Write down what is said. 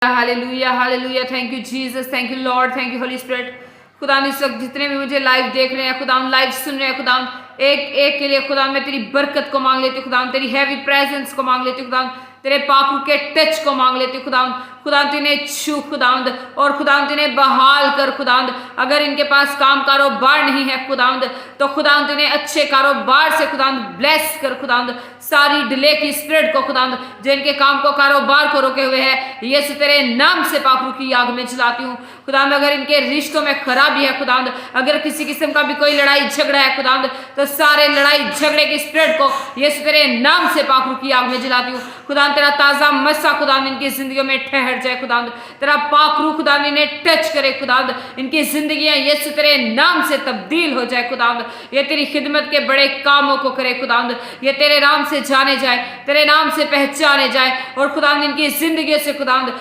Hallelujah hallelujah. Thank you Jesus, thank you Lord, thank you Holi spirit. खुदा इस वक्त जितने भी मुझे लाइव देख रहे हैं खुदा, लाइव सुन रहे हैं खुदा, एक एक के लिए खुदा मैं तेरी बरकत को मांग लेती हूँ खुदा, तेरी हैवी प्रेजेंस को मांग लेती हूँ खुदा, तेरे पाकू के टच को मांग लेती हूँ खुदा। खुदा तिन्हें छू खुदावंद, और खुदावंद तिन्हें बहाल कर खुदावंद। अगर इनके पास काम कारोबार नहीं है खुदावंद, तो खुदावंद तिन्हें अच्छे कारोबार से खुदावंद ब्लेस कर खुदावंद। सारी डिले की स्पिरिट को खुदावंद, जिनके काम को कारोबार को रोके हुए है, यीशु तेरे नाम से पाखरू की आग में जलाती हूँ खुदावंद। अगर इनके रिश्तों में खराबी है खुदावंद, अगर किसी किस्म का भी कोई लड़ाई झगड़ा है खुदावंद, तो सारे लड़ाई झगड़े की स्पिरिट को यीशु तेरे नाम से पाखरू की आग में जलाती हूँ खुदावंद। तेरा ताजा मस्सा खुदावंद इनकी जिंदगियों में ठहर जाए खुदावंद। तेरा पाखरू खुदावंद इन्हें टच करे खुदावंद, इनकी जिंदगियां यीशु तेरे नाम से तब्दील हो जाए खुदावंद। ये तेरी खिदमत के बड़े कामों को करे खुदावंद, ये तेरे नाम से जाने जाए, तेरे नाम से पहचाने जाए, और खुदावंद इनकी जिंदगी से खुदावंद